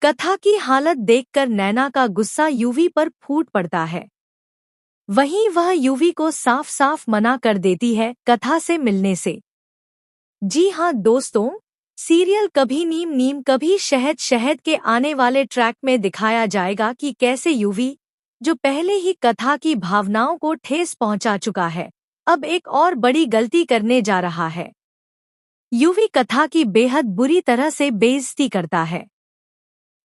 कथा की हालत देखकर नैना का गुस्सा यूवी पर फूट पड़ता है। वहीं वह यूवी को साफ साफ मना कर देती है कथा से मिलने से। जी हाँ दोस्तों, सीरियल कभी नीम नीम कभी शहद शहद के आने वाले ट्रैक में दिखाया जाएगा कि कैसे यूवी, जो पहले ही कथा की भावनाओं को ठेस पहुंचा चुका है, अब एक और बड़ी गलती करने जा रहा है। यूवी कथा की बेहद बुरी तरह से बेइज्जती करता है।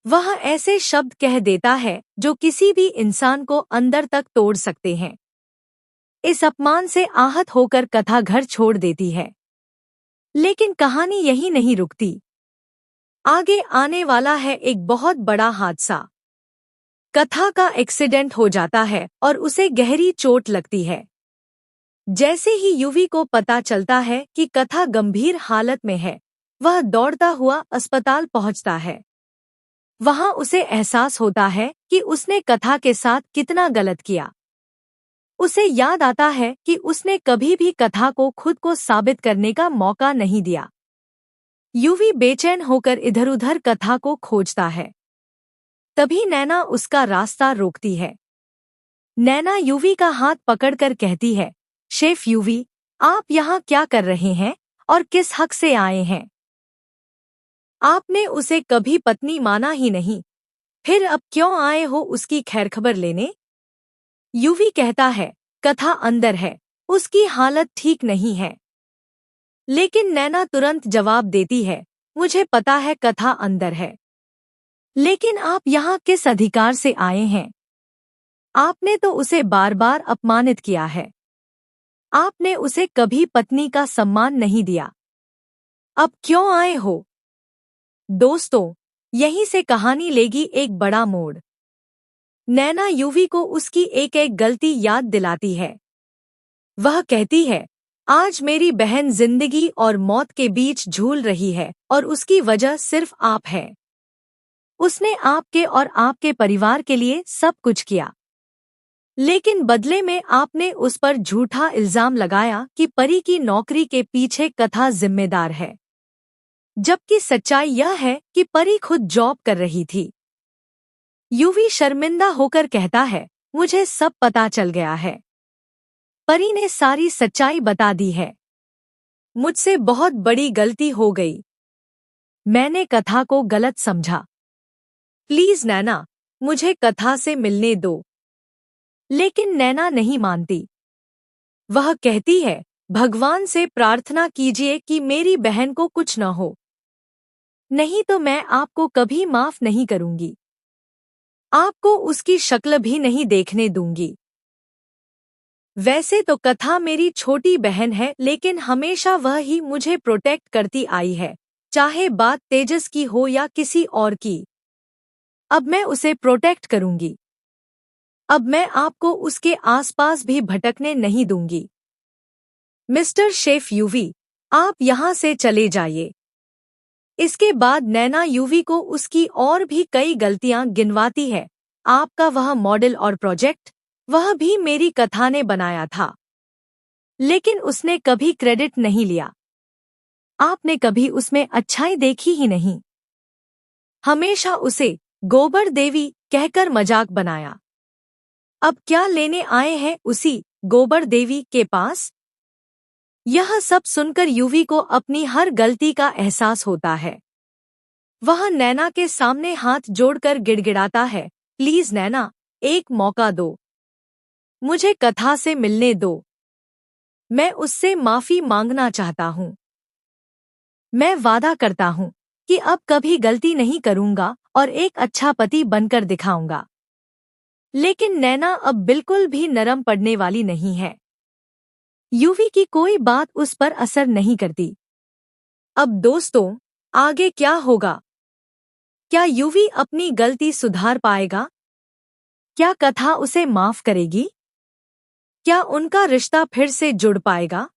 वह ऐसे शब्द कह देता है जो किसी भी इंसान को अंदर तक तोड़ सकते हैं। इस अपमान से आहत होकर कथा घर छोड़ देती है। लेकिन कहानी यहीं नहीं रुकती। आगे आने वाला है एक बहुत बड़ा हादसा। कथा का एक्सीडेंट हो जाता है और उसे गहरी चोट लगती है। जैसे ही यूवी को पता चलता है कि कथा गंभीर हालत में है, वह दौड़ता हुआ अस्पताल पहुंचता है। वहां उसे एहसास होता है कि उसने कथा के साथ कितना गलत किया। उसे याद आता है कि उसने कभी भी कथा को खुद को साबित करने का मौका नहीं दिया। यूवी बेचैन होकर इधर-उधर कथा को खोजता है। तभी नैना उसका रास्ता रोकती है। नैना यूवी का हाथ पकड़कर कहती है, शेफ यूवी, आप यहाँ क्या कर रहे हैं और किस हक से आए हैं? आपने उसे कभी पत्नी माना ही नहीं, फिर अब क्यों आए हो उसकी खैरखबर लेने? यूवी कहता है, कथा अंदर है, उसकी हालत ठीक नहीं है। लेकिन नैना तुरंत जवाब देती है, मुझे पता है कथा अंदर है, लेकिन आप यहाँ किस अधिकार से आए हैं? आपने तो उसे बार बार अपमानित किया है। आपने उसे कभी पत्नी का सम्मान नहीं दिया। अब क्यों आए हो? दोस्तों, यहीं से कहानी लेगी एक बड़ा मोड़। नैना यूवी को उसकी एक एक गलती याद दिलाती है। वह कहती है, आज मेरी बहन जिंदगी और मौत के बीच झूल रही है और उसकी वजह सिर्फ आप है। उसने आपके और आपके परिवार के लिए सब कुछ किया, लेकिन बदले में आपने उस पर झूठा इल्जाम लगाया कि परी की नौकरी के पीछे कथा जिम्मेदार है, जबकि सच्चाई यह है कि परी खुद जॉब कर रही थी। यूवी शर्मिंदा होकर कहता है, मुझे सब पता चल गया है। परी ने सारी सच्चाई बता दी है। मुझसे बहुत बड़ी गलती हो गई। मैंने कथा को गलत समझा। प्लीज नैना, मुझे कथा से मिलने दो। लेकिन नैना नहीं मानती। वह कहती है, भगवान से प्रार्थना कीजिए कि मेरी बहन को कुछ न हो, नहीं तो मैं आपको कभी माफ नहीं करूंगी। आपको उसकी शक्ल भी नहीं देखने दूंगी। वैसे तो कथा मेरी छोटी बहन है, लेकिन हमेशा वह ही मुझे प्रोटेक्ट करती आई है, चाहे बात तेजस की हो या किसी और की। अब मैं उसे प्रोटेक्ट करूंगी। अब मैं आपको उसके आसपास भी भटकने नहीं दूंगी। मिस्टर शेफ यूवी, आप यहाँ से चले जाइए। इसके बाद नैना यूवी को उसकी और भी कई गलतियां गिनवाती है। आपका वह मॉडल और प्रोजेक्ट, वह भी मेरी कथा ने बनाया था, लेकिन उसने कभी क्रेडिट नहीं लिया। आपने कभी उसमें अच्छाई देखी ही नहीं। हमेशा उसे गोबर देवी कहकर मजाक बनाया। अब क्या लेने आए हैं उसी गोबर देवी के पास? यह सब सुनकर यूवी को अपनी हर गलती का एहसास होता है। वह नैना के सामने हाथ जोड़कर गिड़गिड़ाता है, प्लीज नैना, एक मौका दो। मुझे कथा से मिलने दो। मैं उससे माफी मांगना चाहता हूँ। मैं वादा करता हूँ कि अब कभी गलती नहीं करूँगा और एक अच्छा पति बनकर दिखाऊंगा। लेकिन नैना अब बिल्कुल भी नरम पड़ने वाली नहीं है। यूवी की कोई बात उस पर असर नहीं करती। अब दोस्तों, आगे क्या होगा? क्या यूवी अपनी गलती सुधार पाएगा? क्या कथा उसे माफ करेगी? क्या उनका रिश्ता फिर से जुड़ पाएगा?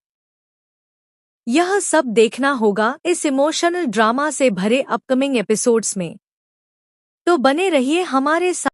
यह सब देखना होगा इस इमोशनल ड्रामा से भरे अपकमिंग एपिसोड्स में। तो बने रहिए हमारे साथ।